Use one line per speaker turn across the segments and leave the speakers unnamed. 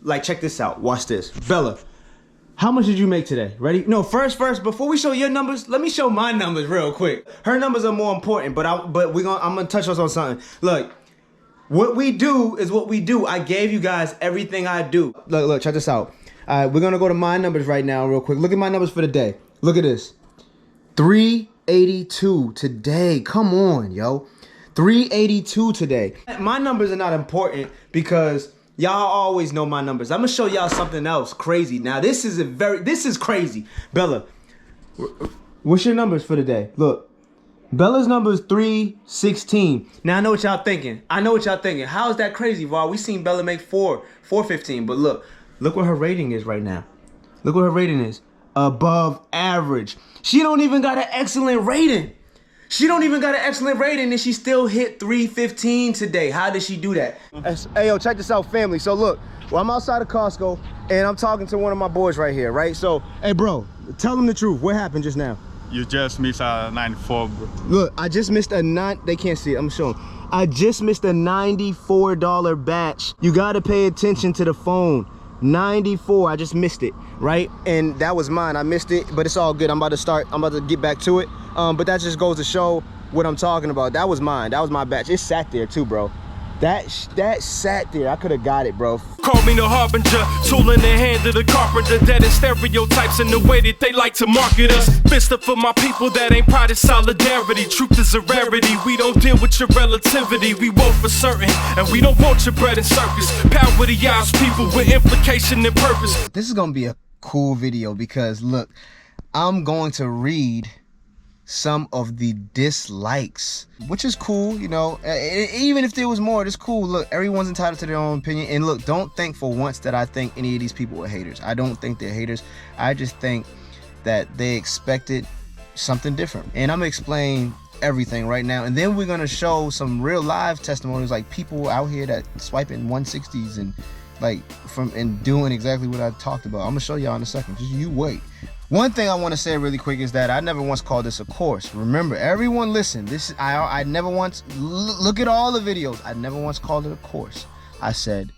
like, check this out. Watch this. Bella, how much did you make today? Ready? No, first, before we show your numbers, let me show my numbers real quick. Her numbers are more important, but I'm gonna touch us on something. Look, what we do is what we do. I gave you guys everything I do. Look, check this out. All right, we're gonna go to my numbers right now real quick. Look at my numbers for the day. Look at this. 382 today. Come on, yo. 382 today. My numbers are not important because y'all always know my numbers. I'm gonna show y'all something else crazy. Now this is crazy. Bella, what's your numbers for the day? Look, Bella's number is 316. Now I know what y'all thinking. How is that crazy, Var? We seen Bella make 415, but look what her rating is right now. Look what her rating is. Above average. She don't even got an excellent rating. And she still hit 315 today. How did she do that? Hey, yo, check this out, family. So look, well, I'm outside of Costco and I'm talking to one of my boys right here, right? So, hey, bro, tell them the truth. What happened just now?
You just missed a 94, bro.
Look, I just missed they can't see it, I'm showing. I just missed a $94 batch. You gotta pay attention to the phone. 94, I just missed it, right? And that was mine, I missed it, but it's all good. I'm about to get back to it. But that just goes to show what I'm talking about. That was mine, that was my batch. It sat there too, bro. That sat there, I could have got it, bro.
Call me the harbinger, tool in the hand of the carpenter. That is stereotypes in the way that they like to market us. Fist up for my people that ain't pride, it's solidarity. Truth is a rarity, we don't deal with your relativity. We want for certain, and we don't want your bread and circus. Power the eyes, people with implication and purpose.
This is gonna be a cool video because look, I'm going to read some of the dislikes, which is cool, you know. Even if there was more, it's cool. Look, everyone's entitled to their own opinion. And look, don't think for once that I think any of these people are haters. I don't think they're haters. I just think that they expected something different. And I'm gonna explain everything right now. And then we're gonna show some real live testimonies, like people out here that swiping 160s and and doing exactly what I talked about. I'm gonna show y'all in a second. Just you wait. One thing I want to say really quick is that I never once called this a course. Remember, everyone listen, I never once, look at all the videos, I never once called it a course. I said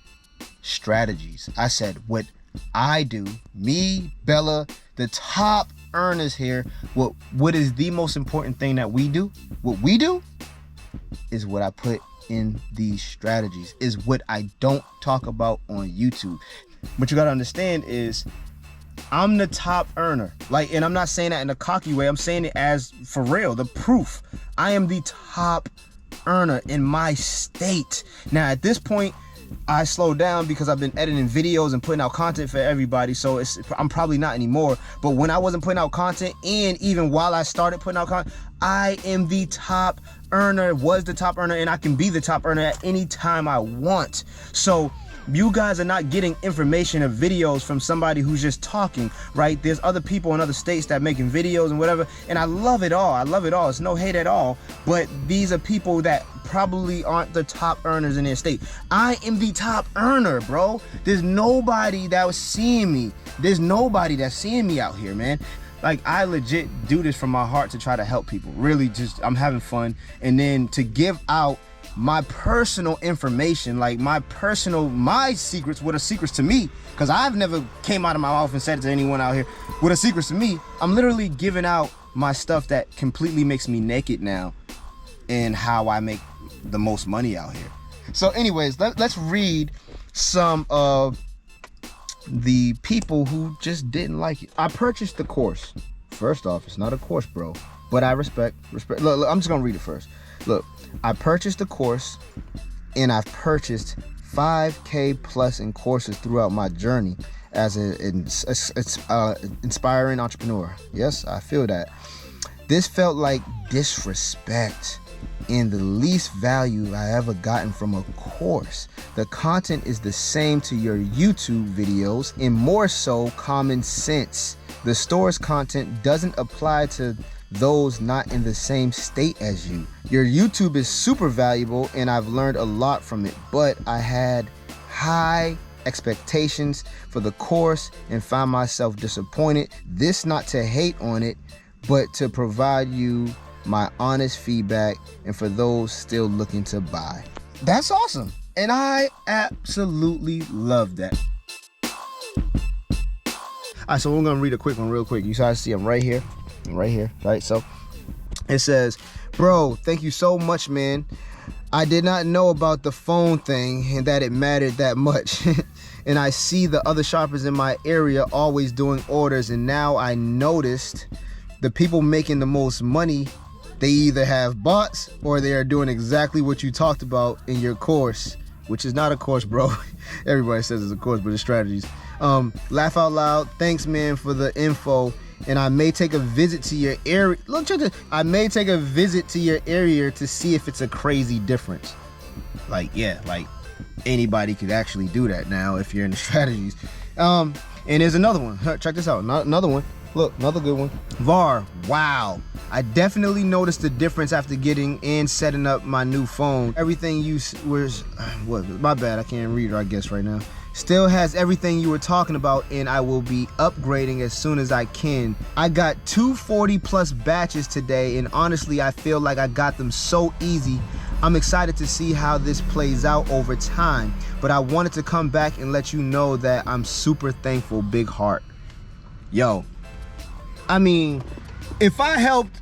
strategies. I said what I do, me, Bella, the top earners here, what is the most important thing that we do? What we do is what I put in these strategies, is what I don't talk about on YouTube. What you gotta understand is I'm the top earner. And I'm not saying that in a cocky way. I'm saying it as for real, the proof. I am the top earner in my state. Now, at this point, I slowed down because I've been editing videos and putting out content for everybody. So I'm probably not anymore. But when I wasn't putting out content, and even while I started putting out content, I am the top earner, was the top earner, and I can be the top earner at any time I want. So you guys are not getting information or videos from somebody who's just talking, right? There's other people in other states that making videos and whatever, and I love it all. It's no hate at all, but these are people that probably aren't the top earners in their state. I am the top earner, bro. There's nobody that was seeing me. There's nobody that's seeing me out here, man. I legit do this from my heart to try to help people. Really, just I'm having fun, and then to give out my personal information, my secrets, what are secrets to me, because I've never came out of my mouth and said it to anyone out here, what are secrets to me. I'm literally giving out my stuff that completely makes me naked now, and how I make the most money out here. So anyways, let's read some of the people who just didn't like it. I purchased the course. First off, it's not a course, bro, but I respect. Look, I'm just gonna read it first. Look, I purchased the course, and I've purchased 5K plus in courses throughout my journey as an inspiring entrepreneur. Yes, I feel that. This felt like disrespect and the least value I ever gotten from a course. The content is the same to your YouTube videos and more so common sense. The store's content doesn't apply to those not in the same state as you. Your YouTube is super valuable and I've learned a lot from it, but I had high expectations for the course and found myself disappointed. This not to hate on it, but to provide you my honest feedback and for those still looking to buy. That's awesome. And I absolutely love that. right, so we're gonna read a quick one real quick. You guys see I'm right here, right? So it says, bro, thank you so much, man. I did not know about the phone thing and that it mattered that much. And I see the other shoppers in my area always doing orders, and now I noticed the people making the most money, they either have bots or they are doing exactly what you talked about in your course, which is not a course, bro. Everybody says it's a course, but it's strategies. Laugh out loud. Thanks, man, for the info. And I may take a visit to your area. Look, check this. I may take a visit to your area to see if it's a crazy difference. Like, yeah, like anybody could actually do that now if you're in the strategies. And there's another one. Check this out. Another one. Look, another good one. VAR. Wow. I definitely noticed the difference after getting and setting up my new phone. Everything you was, what? My bad. I can't read, I guess, right now. Still has everything you were talking about, and I will be upgrading as soon as I can. I got 240 plus batches today, and honestly, I feel like I got them so easy. I'm excited to see how this plays out over time, but I wanted to come back and let you know that I'm super thankful. Big heart. Yo, I mean, if I helped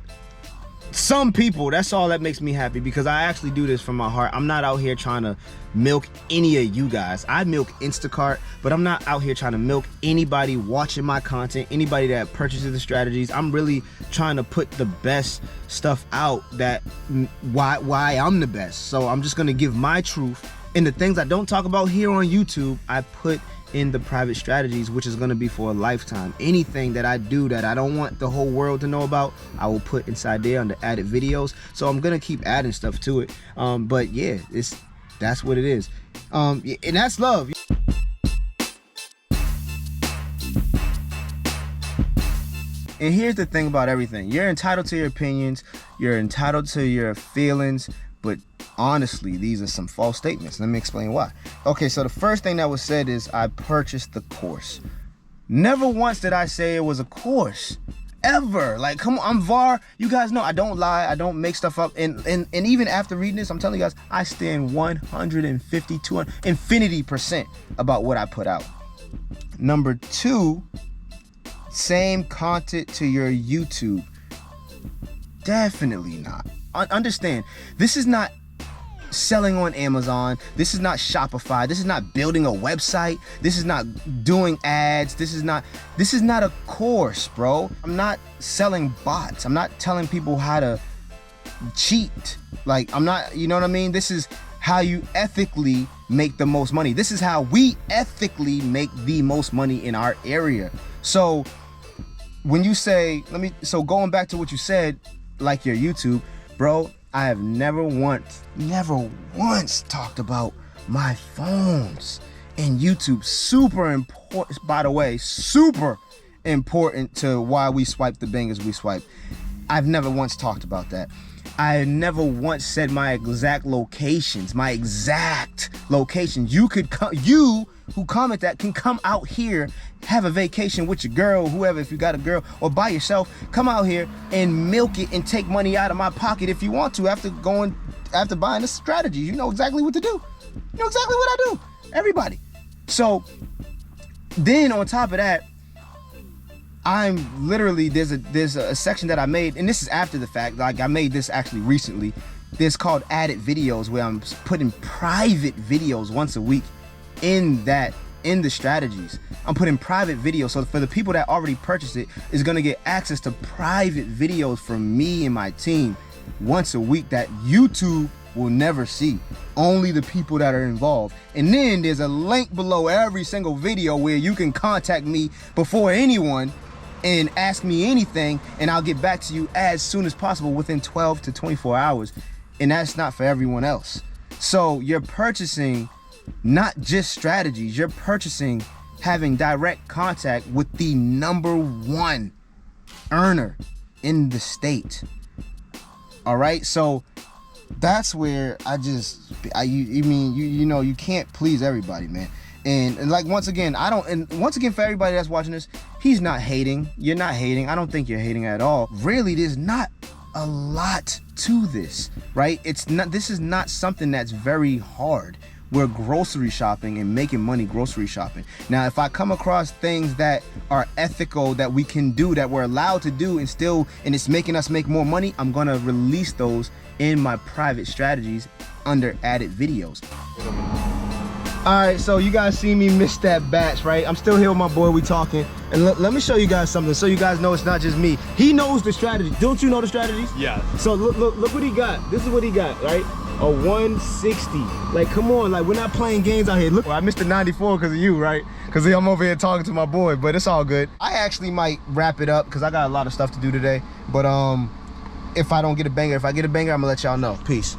some people, that's all that makes me happy, because I actually do this from my heart. I'm not out here trying to milk any of you guys. I milk Instacart, but I'm not out here trying to milk anybody watching my content, anybody that purchases the strategies. I'm really trying to put the best stuff out, that why I'm the best. So I'm just gonna give my truth, and the things I don't talk about here on YouTube, I put in the private strategies, which is going to be for a lifetime. Anything that I do that I don't want the whole world to know about, I will put inside there under added videos. So I'm going to keep adding stuff to it. But yeah, that's what it is. And that's love. And here's the thing about everything. You're entitled to your opinions. You're entitled to your feelings. But honestly, these are some false statements. Let me explain why. Okay, so the first thing that was said is I purchased the course. Never once did I say it was a course. Ever. Like, come on, I'm VAR. You guys know I don't lie. I don't make stuff up. And even after reading this, I'm telling you guys, I stand 150, 200, infinity% about what I put out. Number two, same content to your YouTube. Definitely not. Understand, this is not selling on Amazon. This is not Shopify. This is not building a website. This is not doing ads. This is not a course, bro. I'm not selling bots. I'm not telling people how to cheat. Like, I'm not, you know what I mean? This is how you ethically make the most money. This is how we ethically make the most money in our area. So when you say, so going back to what you said, like your YouTube, bro, I have never once talked about my phones. And YouTube, super important, by the way, super important to why we swipe the bangers we swipe. I've never once talked about that. I never once said my exact locations. You could come, you who comment that can come out here, have a vacation with your girl, whoever, if you got a girl, or by yourself, come out here and milk it and take money out of my pocket if you want to after buying the strategy. You know exactly what to do. You know exactly what I do. Everybody. So then on top of that, I'm literally, there's a section that I made, and this is after the fact, like I made this actually recently. It's called added videos, where I'm putting private videos once a week in the strategies. I'm putting private videos, so for the people that already purchased it, is gonna get access to private videos from me and my team once a week that YouTube will never see. Only the people that are involved. And then there's a link below every single video where you can contact me before anyone and ask me anything, and I'll get back to you as soon as possible within 12 to 24 hours. And that's not for everyone else. So you're purchasing not just strategies, you're purchasing having direct contact with the #1 earner in the state. All right, so that's where you can't please everybody, man. And like, once again, for everybody that's watching this, he's not hating. You're not hating. I don't think you're hating at all. Really, there's not a lot to this, right? This is not something that's very hard. we're grocery shopping and making money grocery shopping. Now, if I come across things that are ethical, that we can do, that we're allowed to do, and it's making us make more money, I'm gonna release those in my private strategies under added videos. All right, so you guys see me miss that batch, right? I'm still here with my boy, we talking. And let me show you guys something so you guys know it's not just me. He knows the strategy. Don't you know the strategies?
Yeah.
So look what he got. This is what he got, right? A 160. Like, come on, like, we're not playing games out here. Look, I missed the 94 because of you, right? Because I'm over here talking to my boy, but it's all good. I actually might wrap it up because I got a lot of stuff to do today. But if I don't get a banger, if I get a banger, I'm gonna let y'all know. Peace.